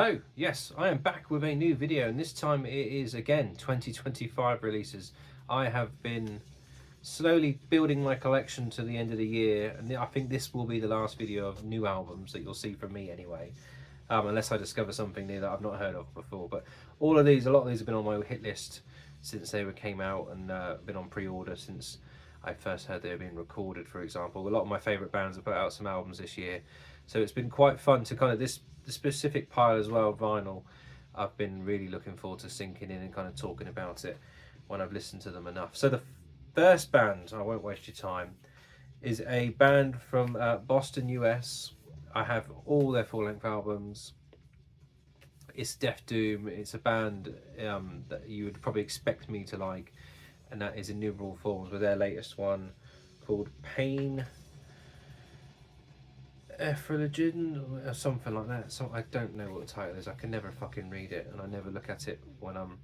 Hello, yes, I am back with a new video, and this time it is again 2025 releases. I have been slowly building my collection to the end of the year, and I think this will be the last video of new albums that you'll see from me anyway, unless I discover something new that I've not heard of before. But a lot of these have been on my hit list since they came out, and been on pre-order since I first heard they were being recorded, for example. A lot of my favourite bands have put out some albums this year, so it's been quite fun to kind of the specific pile as well, vinyl. I've been really looking forward to sinking in and kind of talking about it when I've listened to them enough. So the first band, I won't waste your time, is a band from Boston, US. I have all their full-length albums. It's Death Doom. It's a band that you would probably expect me to like, and that is Innumerable Forms with their latest one called Pain Religion or something like that. So I don't know what the title is. I can never fucking read it, and I never look at it when I'm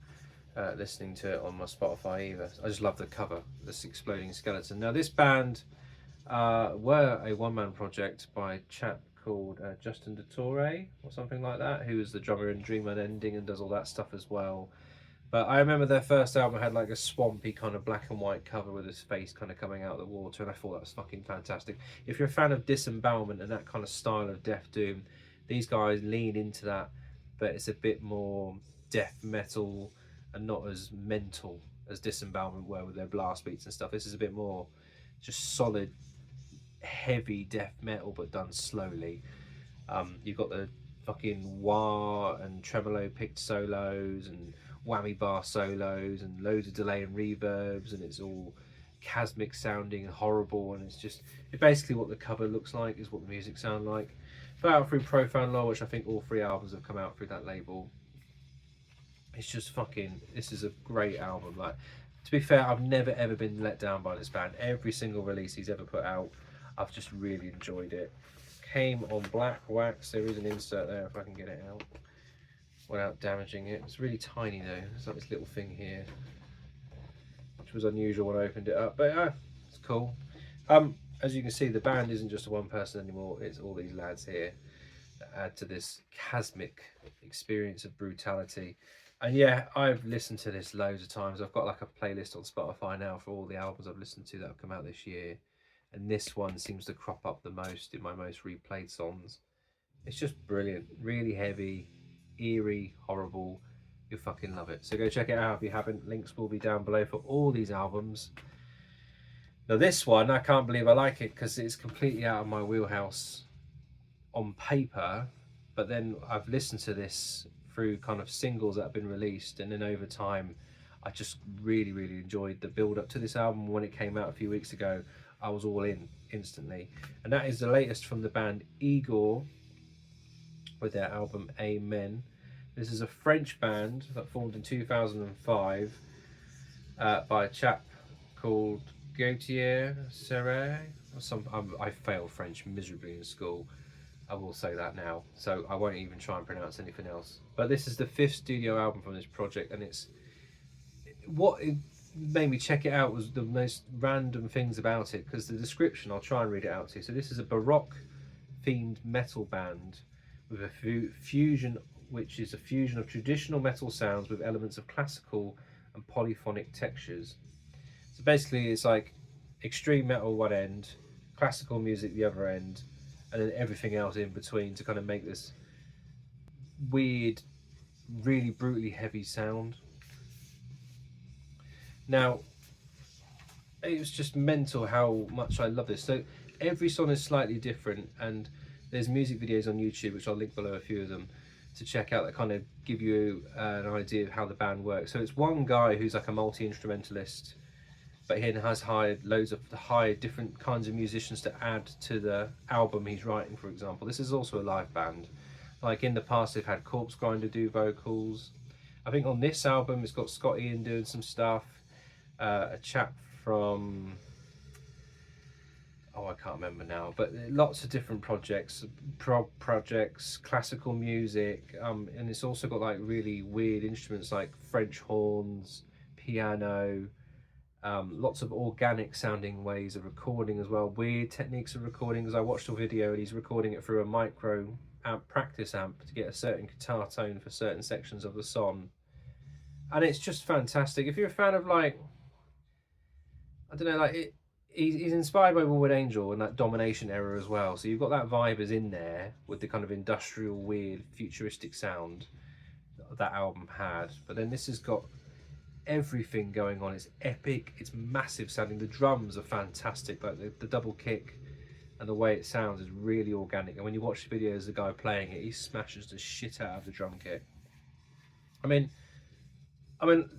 listening to it on my Spotify either. I just love the cover, this exploding skeleton. Now this band were a one-man project by a chap called Justin DeTore or something like that, who is the drummer in Dream Unending and does all that stuff as well. But I remember their first album had like a swampy kind of black and white cover with his face kind of coming out of the water, and I thought that was fucking fantastic. If you're a fan of disembowelment and that kind of style of Death Doom, these guys lean into that, but it's a bit more death metal and not as mental as disembowelment were with their blast beats and stuff. This is a bit more just solid, heavy death metal, but done slowly. You've got the fucking wah and tremolo picked solos and whammy bar solos and loads of delay and reverbs, and it's all chasmic sounding and horrible, and it's basically what the cover looks like is what the music sounds like. Put out through Profound Lore, which I think all three albums have come out through that label. It's just fucking, this is a great album. Like, to be fair, I've never ever been let down by this band. Every single release he's ever put out, I've just really enjoyed it. Came on black wax. There is an insert there if I can get it out without damaging it. It's really tiny though. There's like this little thing here, which was unusual when I opened it up, but it's cool. As you can see, the band isn't just a one person anymore. It's all these lads here that add to this chasmic experience of brutality. And yeah, I've listened to this loads of times. I've got like a playlist on Spotify now for all the albums I've listened to that have come out this year, and this one seems to crop up the most in my most replayed songs. It's just brilliant, really heavy, eerie, horrible. You'll fucking love it. So go check it out if you haven't. Links will be down below for all these albums. Now this one, I can't believe I like it because it's completely out of my wheelhouse on paper, but then I've listened to this through kind of singles that have been released, and then over time I just really enjoyed the build up to this album. When it came out a few weeks ago, I was all in instantly, and that is the latest from the band Igorrr with their album Amen. This is a French band that formed in 2005 by a chap called Gautier Serre. I failed French miserably in school, I will say that now, so I won't even try and pronounce anything else. But this is the 5th studio album from this project, and what it made me check it out was the most random things about it, because the description, I'll try and read it out to you. So this is a Baroque themed metal band with a fusion, which is a fusion of traditional metal sounds with elements of classical and polyphonic textures. So basically it's like extreme metal one end, classical music the other end, and then everything else in between to kind of make this weird, really brutally heavy sound. Now, it was just mental how much I love this. So every song is slightly different, and there's music videos on YouTube, which I'll link below a few of them, to check out that kind of give you an idea of how the band works. So it's one guy who's like a multi-instrumentalist, but he has hired loads of different kinds of musicians to add to the album he's writing, for example. This is also a live band. Like in the past, they've had Corpse Grinder do vocals. I think on this album, it's got Scott Ian doing some stuff. A chap from, I can't remember now, but lots of different projects, prog projects, classical music, and it's also got like really weird instruments like French horns, piano, lots of organic sounding ways of recording as well, weird techniques of recording. As I watched a video and he's recording it through a micro amp practice amp to get a certain guitar tone for certain sections of the song, and it's just fantastic. If you're a fan of like, I don't know, like he's inspired by Warmoon Angel and that domination era as well. So you've got that vibe is in there with the kind of industrial, weird, futuristic sound that album had. But then this has got everything going on. It's epic. It's massive sounding. The drums are fantastic. Like the double kick and the way it sounds is really organic. And when you watch the videos, the guy playing it, he smashes the shit out of the drum kit. I mean,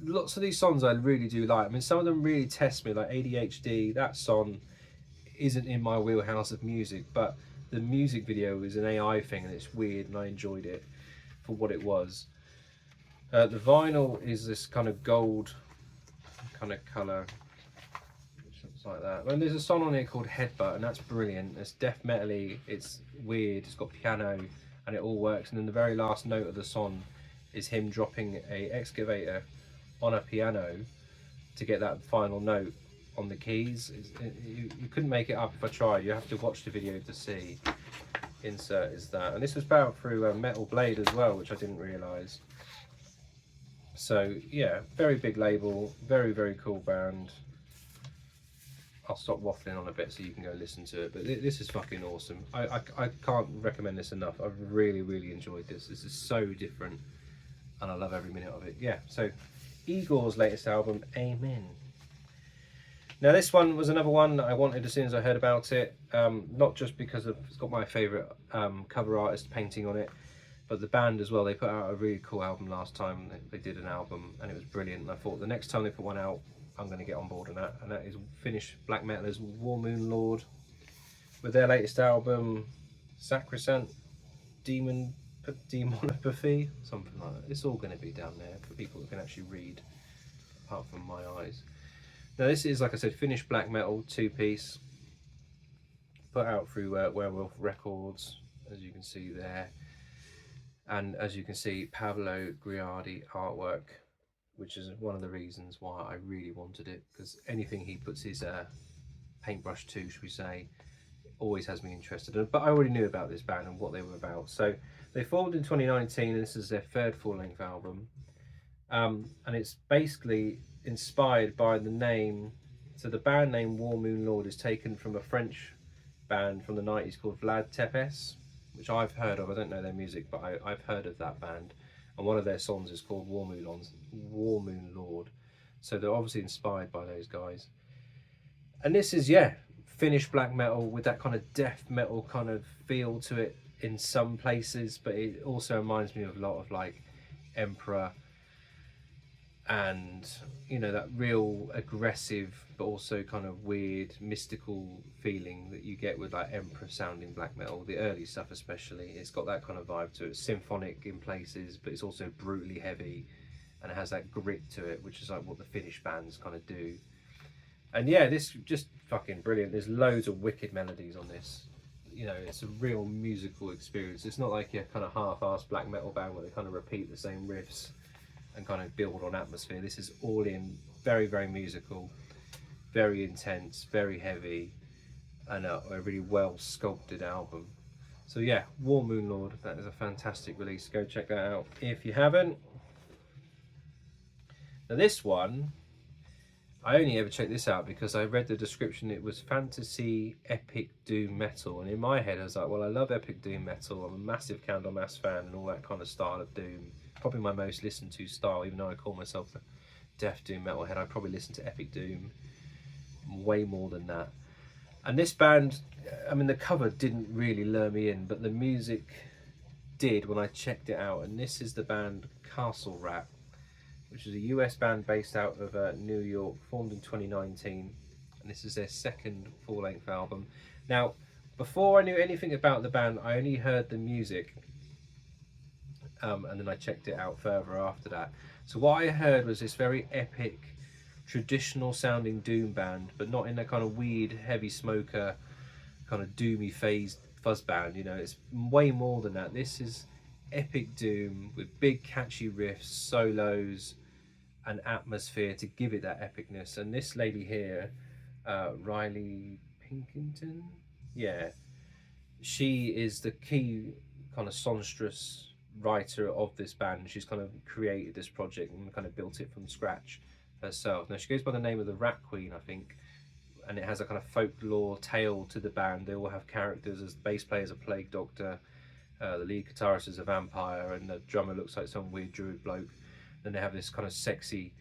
lots of these songs I really do like. I mean, some of them really test me, like ADHD. That song isn't in my wheelhouse of music, but the music video is an AI thing and it's weird, and I enjoyed it for what it was. The vinyl is this kind of gold kind of colour, which looks like that. And there's a song on here called Headbutt, and that's brilliant. It's death metal-y, it's weird, it's got piano, and it all works. And then the very last note of the song is him dropping a excavator on a piano to get that final note on the keys. You couldn't make it up if I tried. You have to watch the video to see. Insert is that, and this was put out through Metal Blade as well, which I didn't realise. So yeah, very big label, very, very cool band. I'll stop waffling on a bit so you can go listen to it, but this is fucking awesome. I can't recommend this enough. I've really, really enjoyed this. This is so different and I love every minute of it. Yeah, so Igorr's latest album, Amen. Now this one was another one that I wanted as soon as I heard about it, not just because it's got my favourite cover artist painting on it, but the band as well. They put out a really cool album last time. They did an album and it was brilliant, and I thought the next time they put one out, I'm going to get on board on that, and that is Finnish black metalers Warmoon Lord with their latest album, Sacrosanct Demonopathy, something like that. It's all going to be down there for people who can actually read, apart from my eyes. Now this is, like I said, Finnish black metal, 2-piece, put out through Werewolf Records, as you can see there. And as you can see, Pablo Griardi artwork, which is one of the reasons why I really wanted it, because anything he puts his paintbrush to, should we say, always has me interested. But I already knew about this band and what they were about. So they formed in 2019, and this is their third full-length album. And it's basically inspired by the name. So the band name Warmoon Lord is taken from a French band from the 90s called Vlad Tepes, which I've heard of. I don't know their music, but I've heard of that band. And one of their songs is called Warmoon Lord. So they're obviously inspired by those guys. And this is, yeah, Finnish black metal with that kind of death metal kind of feel to it in some places, but it also reminds me of a lot of like Emperor, and you know, that real aggressive but also kind of weird mystical feeling that you get with like Emperor sounding black metal, the early stuff especially. It's got that kind of vibe to it. It's symphonic in places, but it's also brutally heavy, and it has that grit to it, which is like what the Finnish bands kind of do. And yeah, this just fucking brilliant. There's loads of wicked melodies on this. You know, it's a real musical experience. It's not like your kind of half-assed black metal band where they kind of repeat the same riffs and kind of build on atmosphere. This is all in, very, very musical, very intense, very heavy, and a really well sculpted album. So yeah, Warmoon Lord, that is a fantastic release. Go check that out if you haven't. Now this one, I only ever checked this out because I read the description. It was fantasy epic doom metal, and in my head I was like, well, I love epic doom metal. I'm a massive Candlemass fan and all that kind of style of doom. Probably my most listened to style, even though I call myself the death doom metalhead. I probably listen to epic doom way more than that. And this band, I mean, the cover didn't really lure me in, but the music did when I checked it out. And this is the band Castle Rat, which is a US band based out of New York, formed in 2019, and this is their second full-length album. Now, before I knew anything about the band, I only heard the music, and then I checked it out further after that. So what I heard was this very epic, traditional-sounding doom band, but not in that kind of weird, heavy smoker, kind of doomy phased fuzz band. You know, it's way more than that. This is epic doom with big, catchy riffs, solos, an atmosphere to give it that epicness. And this lady here, Riley Pinkington, yeah, she is the key kind of songstress writer of this band. She's kind of created this project and kind of built it from scratch herself. Now she goes by the name of the Rat Queen, I think, and it has a kind of folklore tale to the band. They all have characters. As the bass player is a plague doctor, the lead guitarist is a vampire, and the drummer looks like some weird druid bloke. Then they have this kind of sexy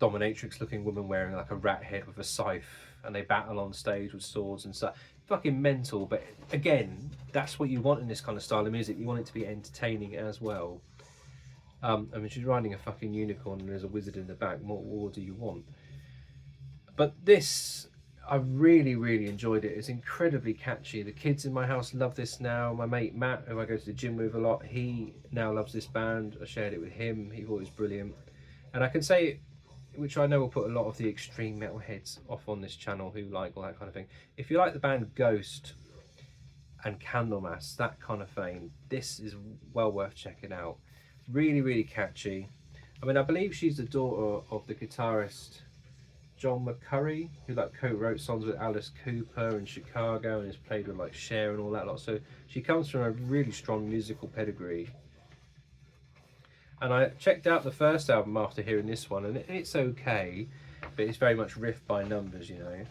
dominatrix looking woman wearing like a rat head with a scythe, and they battle on stage with swords and stuff. Fucking mental, but again, that's what you want in this kind of style of music. You want it to be entertaining as well. I mean, she's riding a fucking unicorn and there's a wizard in the back. What more do you want? But this, I really, really enjoyed it. It's incredibly catchy. The kids in my house love this now. My mate Matt, who I go to the gym with a lot, he now loves this band. I shared it with him. He thought it was brilliant. And I can say, which I know will put a lot of the extreme metal heads off on this channel who like all that kind of thing. If you like the band Ghost and Candlemass, that kind of thing, this is well worth checking out. Really, really catchy. I mean, I believe she's the daughter of the guitarist John McCurry, who like co-wrote songs with Alice Cooper in Chicago and has played with like Cher and all that lot. So she comes from a really strong musical pedigree. And I checked out the first album after hearing this one, and it's okay, but it's very much riff by numbers, you know.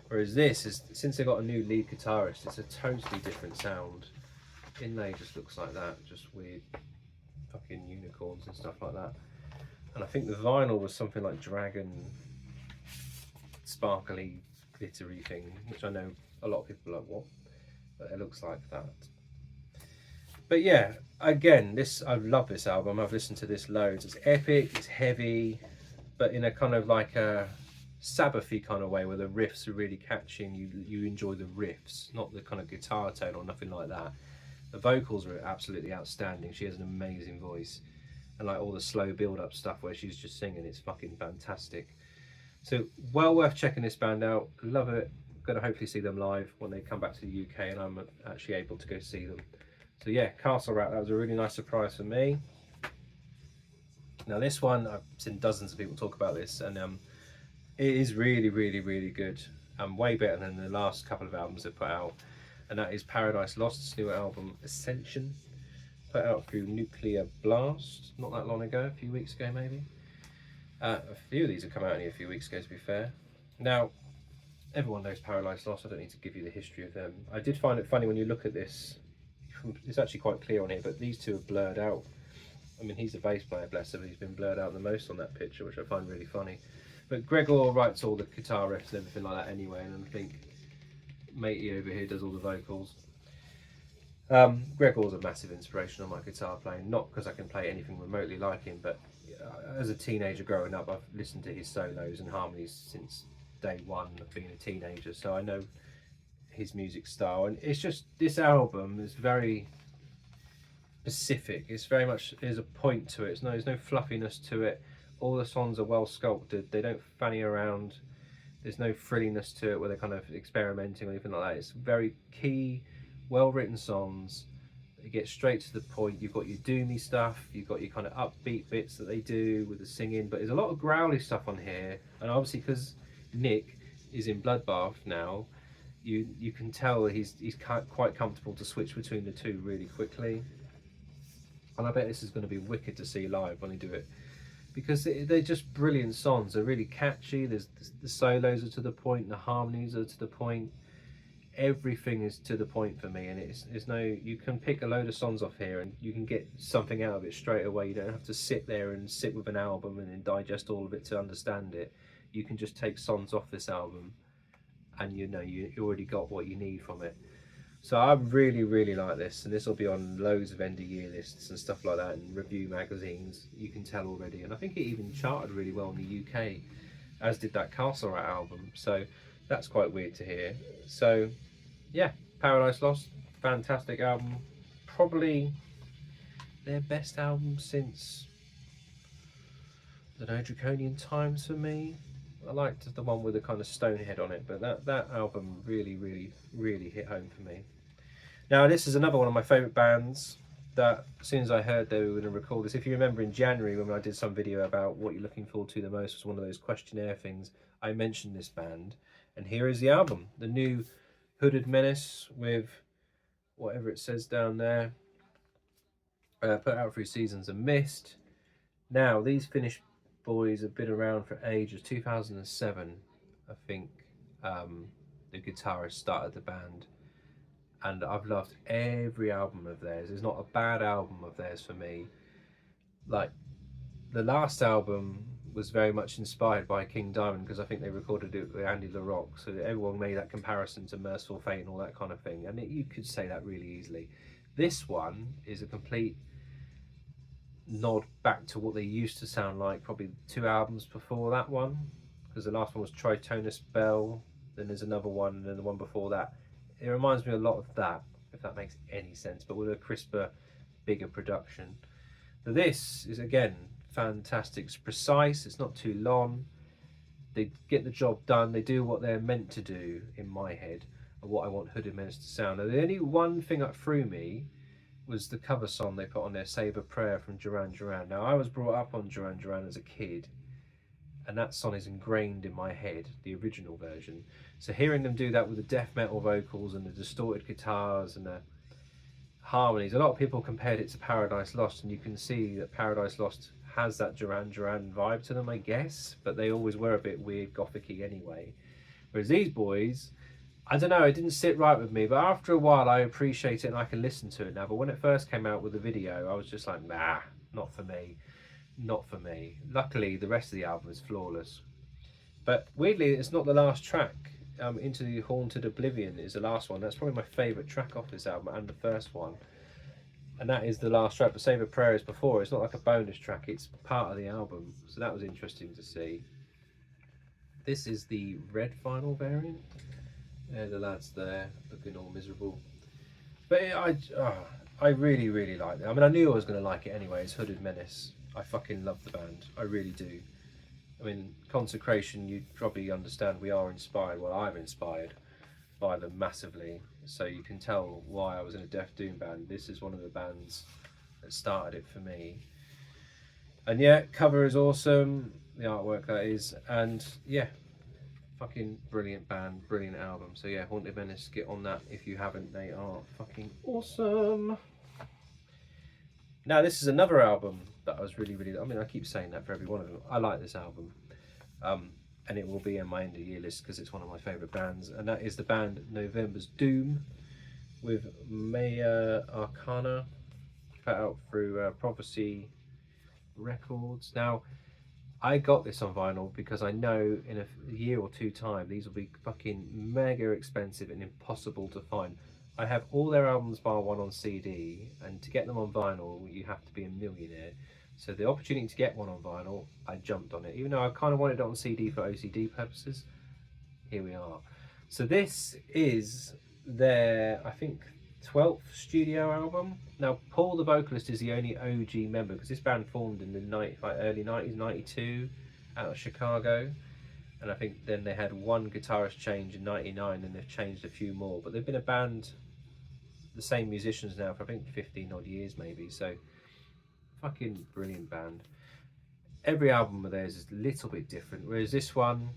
Whereas this is, since they got a new lead guitarist, it's a totally different sound. Inlay just looks like that, just weird fucking unicorns and stuff like that. And I think the vinyl was something like dragon, sparkly, glittery thing, which I know a lot of people are like, what? But it looks like that. But yeah, again, I love this album. I've listened to this loads. It's epic, it's heavy, but in a kind of like a Sabbathy kind of way where the riffs are really catchy and you enjoy the riffs, not the kind of guitar tone or nothing like that. The vocals are absolutely outstanding. She has an amazing voice. And like all the slow build-up stuff where she's just singing, it's fucking fantastic. So well worth checking this band out. Love it. Going to hopefully see them live when they come back to the UK and I'm actually able to go see them. So yeah, Castle Rat, that was a really nice surprise for me. Now this one, I've seen dozens of people talk about this, and it is really, really, really good. Way better than the last couple of albums they put out. And that is Paradise Lost's new album, Ascension. Put out through Nuclear Blast, not that long ago, a few weeks ago maybe. A few of these have come out only a few weeks ago, to be fair. Now, everyone knows Paradise Lost, I don't need to give you the history of them. I did find it funny when you look at this. It's actually quite clear on here, but these two are blurred out. I mean, he's a bass player, bless him, but he's been blurred out the most on that picture, which I find really funny. But Igorrr writes all the guitar riffs and everything like that anyway, and I think matey over here does all the vocals. Igorrr's a massive inspiration on my guitar playing, not because I can play anything remotely like him, but as a teenager growing up, I've listened to his solos and harmonies since day one of being a teenager, so I know his music style. And it's just, this album is very specific. It's very much, there's a point to it. There's no fluffiness to it. All the songs are well sculpted. They don't fanny around. There's no frilliness to it where they're kind of experimenting or anything like that. It's very key, well written songs. They get straight to the point. You've got your doomy stuff, you've got your kind of upbeat bits that they do with the singing, but there's a lot of growly stuff on here. And obviously because Nick is in Bloodbath now, you can tell he's quite comfortable to switch between the two really quickly. And I bet this is going to be wicked to see live when they do it, because they're just brilliant songs. They're really catchy. The solos are to the point, the harmonies are to the point. Everything is to the point for me, and it's no, you can pick a load of songs off here and you can get something out of it straight away. You don't have to sit there and sit with an album and then digest all of it to understand it. You can just take songs off this album and you know you already got what you need from it. So I really, really like this, and this will be on loads of end of year lists and stuff like that, and review magazines, you can tell already. And I think it even charted really well in the UK, as did that Castle Rat album, so that's quite weird to hear. So yeah, Paradise Lost, fantastic album, probably their best album since, I don't know, Draconian Times for me. I liked the one with the kind of stone head on it, but that album really, really, really hit home for me. Now this is another one of my favourite bands that, as soon as I heard they were going to record this, if you remember in January when I did some video about what you're looking forward to the most, was one of those questionnaire things, I mentioned this band, and here is the album, the new Hooded Menace with whatever it says down there. Put out through Seasons of Mist. Now, these Finnish boys have been around for ages. 2007, I think, the guitarist started the band. And I've loved every album of theirs. There's not a bad album of theirs for me. Like, the last album was very much inspired by King Diamond, because I think they recorded it with Andy LaRocque, so everyone made that comparison to Merciful Fate and all that kind of thing, and you could say that really easily. This one is a complete nod back to what they used to sound like probably 2 albums before that one, because the last one was Tritonus Bell, then there's another one, and then the one before that. It reminds me a lot of that, if that makes any sense, but with a crisper, bigger production. But this is, again, fantastic. It's precise, it's not too long. They get the job done, they do what they're meant to do in my head, of what I want Hooded Menace to sound. Now, the only one thing that threw me was the cover song they put on there, Save a Prayer from Duran Duran. Now, I was brought up on Duran Duran as a kid, and that song is ingrained in my head, the original version. So hearing them do that with the death metal vocals and the distorted guitars and the harmonies, a lot of people compared it to Paradise Lost, and you can see that Paradise Lost has that Duran Duran vibe to them, I guess, but they always were a bit weird, gothic-y anyway. Whereas these boys, I don't know, it didn't sit right with me, but after a while I appreciate it and I can listen to it now. But when it first came out with the video, I was just like, nah, not for me. Not for me. Luckily, the rest of the album is flawless. But weirdly, it's not the last track. Into the Haunted Oblivion is the last one. That's probably my favourite track off this album, and the first one. And that is the last track, but Save a Prayer is before. It's not like a bonus track, it's part of the album. So that was interesting to see. This is the red vinyl variant. The lads there, looking all miserable. But I really, really like it. I mean, I knew I was going to like it anyway. It's Hooded Menace. I fucking love the band. I really do. I mean, Consecration, you probably understand we are inspired. Well, I'm inspired by them massively. So you can tell why I was in a Death Doom band. This is one of the bands that started it for me. And yeah, cover is awesome. The artwork, that is. And yeah, fucking brilliant band, brilliant album. So yeah, Haunted Menace, get on that if you haven't. They are fucking awesome. Now, this is another album that I was really, I mean, I keep saying that for every one of them. I like this album. And it will be in my end of year list because it's one of my favourite bands. And that is the band November's Doom with Maya Arcana, put out through Prophecy Records. Now, I got this on vinyl because I know in a year or two time these will be fucking mega expensive and impossible to find. I have all their albums bar one on CD, and to get them on vinyl you have to be a millionaire. So the opportunity to get one on vinyl, I jumped on it. Even though I kind of wanted it on CD for OCD purposes, here we are. So this is their, I think, 12th studio album. Now, Paul, the vocalist, is the only OG member because this band formed in the early 90s, 92, out of Chicago. And I think then they had one guitarist change in 99 and they've changed a few more. But they've been a band, the same musicians now for I think 15 odd years maybe. So, fucking brilliant band. Every album of theirs is a little bit different. Whereas this one,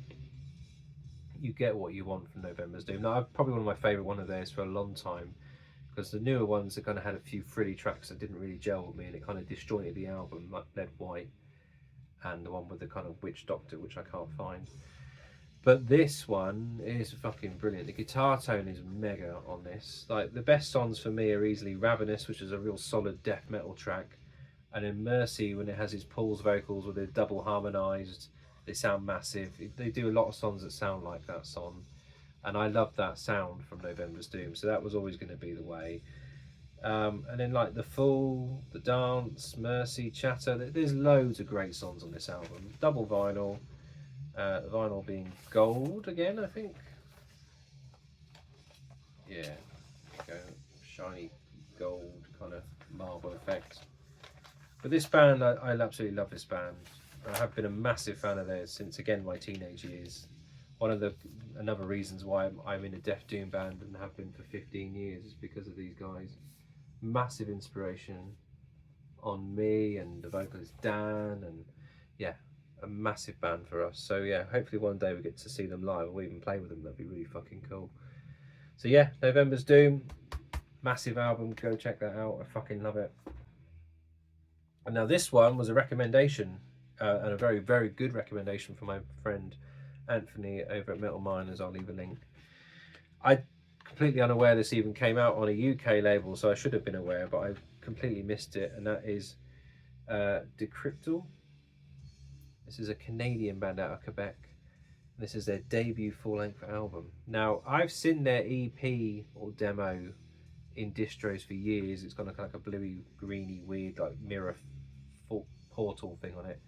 you get what you want from November's Doom. Now, probably one of my favourite one of theirs for a long time. Because the newer ones have kind of had a few frilly tracks that didn't really gel with me, and it kind of disjointed the album, like Lead White and the one with the kind of Witch Doctor, which I can't find. But this one is fucking brilliant. The guitar tone is mega on this. Like, the best songs for me are easily Ravenous, which is a real solid death metal track, and then Mercy, when it has his Paul's vocals where they're double harmonised, they sound massive. They do a lot of songs that sound like that song. And I love that sound from November's Doom, so that was always going to be the way. And then like The Fool, The Dance, Mercy, Chatter, there's loads of great songs on this album. Double vinyl, the vinyl being gold again, I think. Yeah, go shiny gold kind of marble effect. But this band, I absolutely love this band. I have been a massive fan of theirs since, again, my teenage years. One of the another reasons why I'm in a Death Doom band and have been for 15 years is because of these guys. Massive inspiration on me and the vocalist Dan, and yeah, a massive band for us. So yeah, hopefully one day we get to see them live or even play with them. That'd be really fucking cool. So yeah, November's Doom, Massive album, go check that out. I fucking love it. And now this one was a recommendation, and a very, very good recommendation from my friend Anthony over at Metal Miners. I'll leave a link. I completely unaware this even came out on a UK label, so I should have been aware, but I completely missed it, and that is Decryptal. This is a Canadian band out of Quebec. This is their debut full-length album. Now, I've seen their EP or demo in distros for years. It's got like a bluey, greeny, weird like mirror portal thing on it,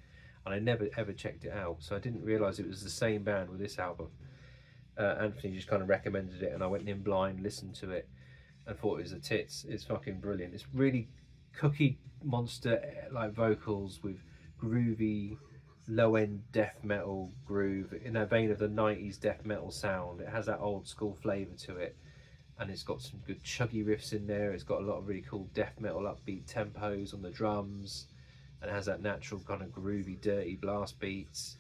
and I never ever checked it out, so I didn't realise it was the same band with this album. Anthony just kind of recommended it, and I went in blind, listened to it, and thought it was the tits. It's fucking brilliant. It's really Cookie Monster like vocals with groovy low-end death metal groove in a vein of the 90s death metal sound. It has that old school flavour to it, and it's got some good chuggy riffs in there. It's got a lot of really cool death metal upbeat tempos on the drums, and it has that natural kind of groovy dirty blast beats,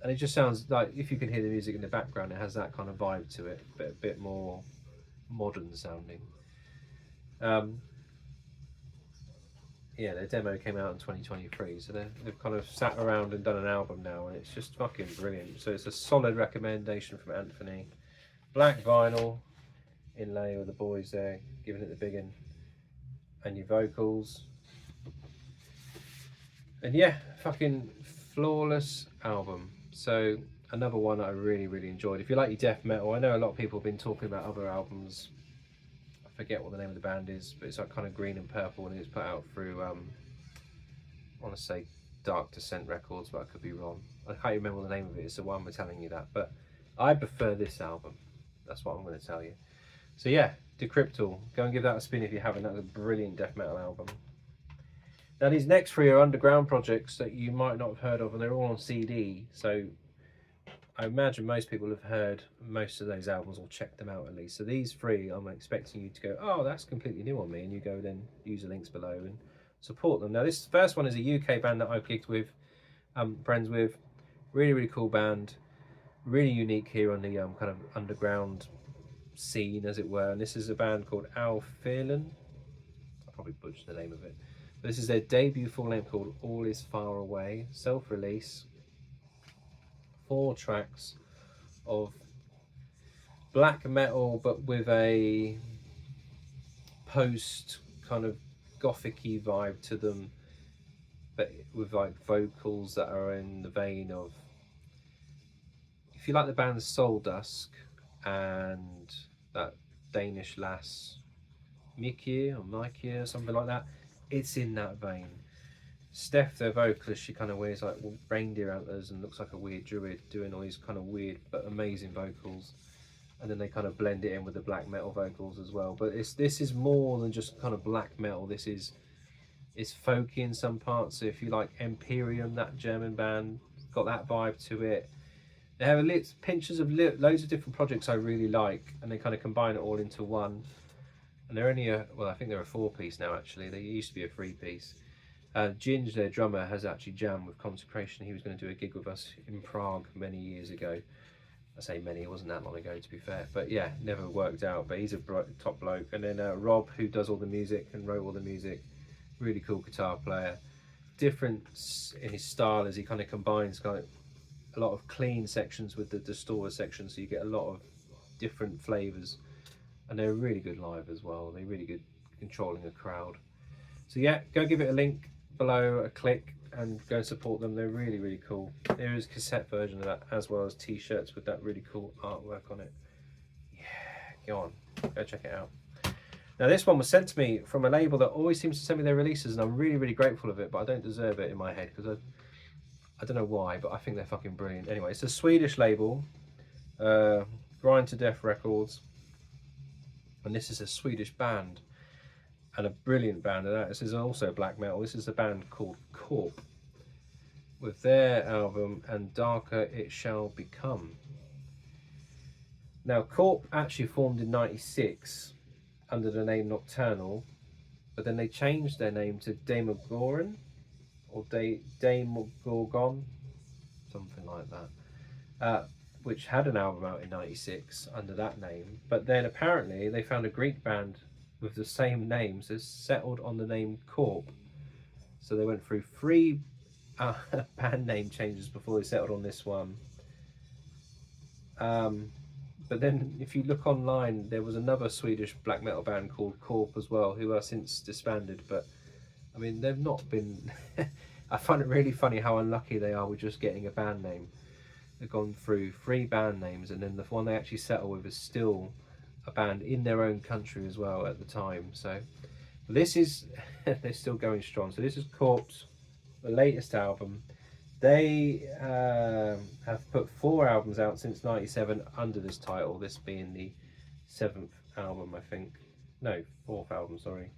and it just sounds like, if you can hear the music in the background, it has that kind of vibe to it, but a bit more modern sounding. Yeah, their demo came out in 2023, so they've kind of sat around and done an album now, and it's just fucking brilliant. So it's a solid recommendation from Anthony. Black vinyl inlay with the boys there, giving it the big one, and your vocals. And yeah, fucking flawless album. So another one that I really, really enjoyed. If you like your death metal, I know a lot of people have been talking about other albums. I forget what the name of the band is, but it's like kind of green and purple, and it's put out through, I want to say Dark Descent Records, but I could be wrong. I can't remember the name of it. It's the one we're telling you that, but I prefer this album. That's what I'm going to tell you. So yeah, Decryptal. Go and give that a spin if you haven't. That was a brilliant death metal album. Now these next three are underground projects that you might not have heard of, and they're all on CD, so I imagine most people have heard most of those albums or checked them out at least. So these three, I'm expecting you to go, oh, that's completely new on me, and you go then use the links below and support them. Now this first one is a UK band that I've gigged with, friends with, really, really cool band, really unique here on the kind of underground scene, as it were, and this is a band called Ael-Fierlen. I probably butchered the name of it. But this is their debut full length called All Is Far Away, self-release. 4 tracks of black metal, but with a post kind of gothic-y vibe to them, but with like vocals that are in the vein of, if you like the band Soul Dusk and that Danish lass Mikie or something like that, it's in that vein. Steph, their vocalist, she kind of wears like reindeer antlers and looks like a weird druid, doing all these kind of weird but amazing vocals, and then they kind of blend it in with the black metal vocals as well. But this is more than just kind of black metal. It's folky in some parts. So if you like Imperium, that German band, got that vibe to it. They have pinches of loads of different projects I really like, and they kind of combine it all into one. And they're only well, I think they're a 4-piece now actually. They used to be a 3-piece. Ginge, their drummer, has actually jammed with Consecration. He was going to do a gig with us in Prague many years ago. I say many, it wasn't that long ago to be fair, but yeah, never worked out, but he's a top bloke. And then Rob, who does all the music and wrote all the music, really cool guitar player. Different in his style as he kind of combines kind of a lot of clean sections with the distorted sections, so you get a lot of different flavours, and they're really good live as well. They're really good controlling a crowd. So yeah, go give it a link below, a click, and go and support them. They're really, really cool. There is a cassette version of that, as well as t-shirts with that really cool artwork on it. Yeah, go on, go check it out. Now this one was sent to me from a label that always seems to send me their releases, and I'm really, really grateful of it, but I don't deserve it in my head, because I don't know why, but I think they're fucking brilliant. Anyway, it's a Swedish label, Grind to Death Records, and this is a Swedish band, and a brilliant band of that. This is also black metal. This is a band called Korp, with their album And Darker It Shall Become. Now Korp actually formed in '96 under the name Nocturnal, but then they changed their name to Demogorgon, or Demogorgon, something like that, which had an album out in '96 under that name. But then apparently they found a Greek band with the same names has settled on the name Korp. So they went through 3 band name changes before they settled on this one. But then if you look online, there was another Swedish black metal band called Korp as well, who are since disbanded. But I mean, they've not been... I find it really funny how unlucky they are with just getting a band name. They've gone through 3 band names, and then the one they actually settle with is still a band in their own country as well at the time. So this is... they're still going strong. So this is Korp's the latest album. They have put 4 albums out since '97 under this title, this being the 7th album, I think. No, 4th album, sorry.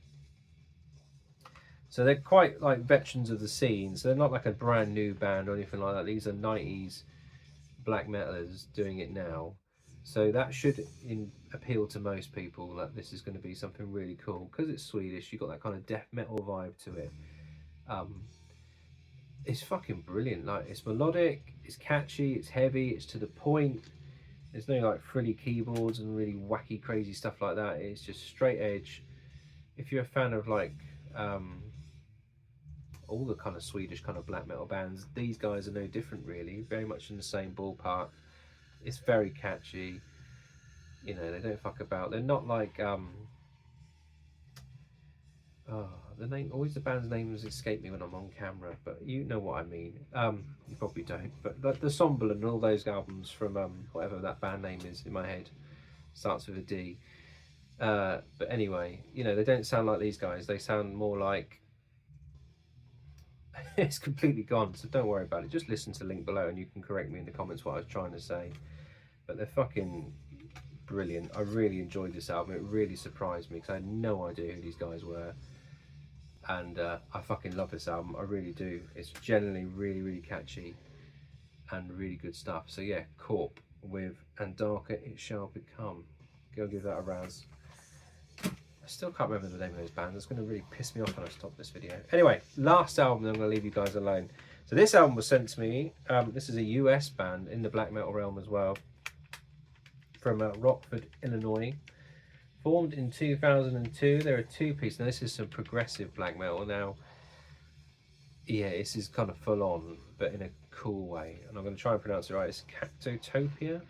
So they're quite like veterans of the scene, so they're not like a brand new band or anything like that. These are 90s black metalers doing it now. So that should appeal to most people, that this is going to be something really cool. Because it's Swedish, you've got that kind of death metal vibe to it. It's fucking brilliant. Like, it's melodic, it's catchy, it's heavy, it's to the point. There's no like frilly keyboards and really wacky crazy stuff like that. It's just straight edge. If you're a fan of like all the kind of Swedish kind of black metal bands, these guys are no different really, very much in the same ballpark. It's very catchy, you know, they don't fuck about. They're not like the name, always the band's names escape me when I'm on camera, but you know what I mean. You probably don't, but like the Somble and all those albums from whatever that band name is in my head, starts with a D. But anyway, you know, they don't sound like these guys. They sound more like it's completely gone, so don't worry about it. Just listen to the link below and you can correct me in the comments what I was trying to say. But they're fucking brilliant. I really enjoyed this album. It really surprised me because I had no idea who these guys were. And I fucking love this album, I really do. It's generally really catchy and really good stuff. So yeah, Korp with And Darker It Shall Become. Go give that a razz. I still can't remember the name of those bands. It's going to really piss me off when I stop this video. Anyway, last album, then I'm going to leave you guys alone. So this album was sent to me. This is a US band in the black metal realm as well, from Rockford, Illinois. Formed in 2002. They're a 2-piece. Now this is some progressive black metal. Now, yeah, this is kind of full on, but in a cool way. And I'm going to try and pronounce it right. It's Cacotopia.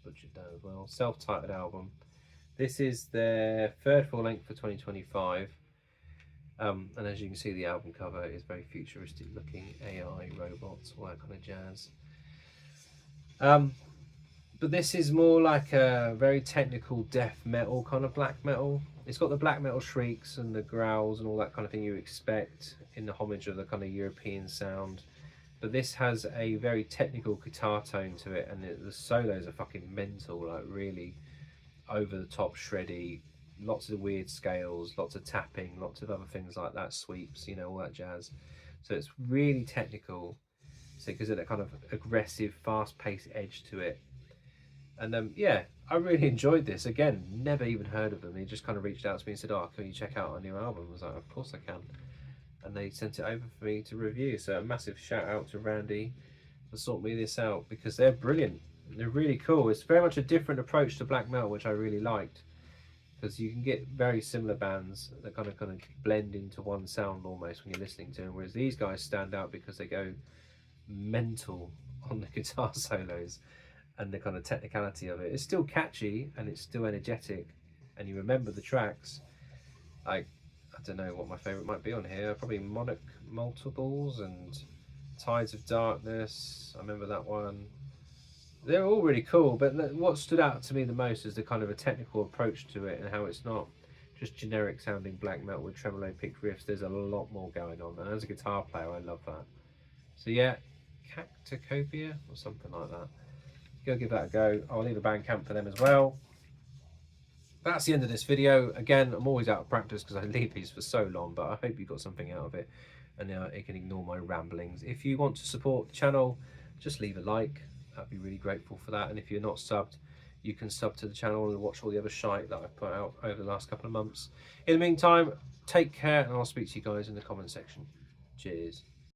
Butchered that as well. Self-titled album. This is their 3rd full length for 2025. And as you can see, the album cover is very futuristic looking. AI, robots, all that kind of jazz. But this is more like a very technical death metal kind of black metal. It's got the black metal shrieks and the growls and all that kind of thing you expect in the homage of the kind of European sound. But this has a very technical guitar tone to it, and the solos are fucking mental, like really over the top shreddy, lots of weird scales, lots of tapping, lots of other things like that, sweeps, you know, all that jazz. So it's really technical, so because of that kind of aggressive, fast-paced edge to it. And yeah, I really enjoyed this. Again, never even heard of them. They just kind of reached out to me and said, oh, can you check out our new album? I was like, of course I can. And they sent it over for me to review. So a massive shout out to Randy for sorting me this out, because they're brilliant. They're really cool. It's very much a different approach to black metal, which I really liked, because you can get very similar bands that kind of blend into one sound almost when you're listening to them, whereas these guys stand out because they go mental on the guitar solos and the kind of technicality of it. It's still catchy and it's still energetic, and you remember the tracks. Like, I don't know what my favourite might be on here. Probably Monarch Multiples and Tides of Darkness. I remember that one. They're all really cool, but what stood out to me the most is the kind of a technical approach to it, and how it's not just generic sounding black metal with tremolo picked riffs. There's a lot more going on, and as a guitar player I love that. So yeah, Cacotopia or something like that. Go give that a go. I'll leave a Bandcamp for them as well. That's the end of this video. Again, I'm always out of practice because I leave these for so long, but I hope you got something out of it, and you can ignore my ramblings. If you want to support the channel, just leave a like. I'd be really grateful for that. And if you're not subbed, you can sub to the channel and watch all the other shite that I've put out over the last couple of months. In the meantime, take care, and I'll speak to you guys in the comment section. Cheers.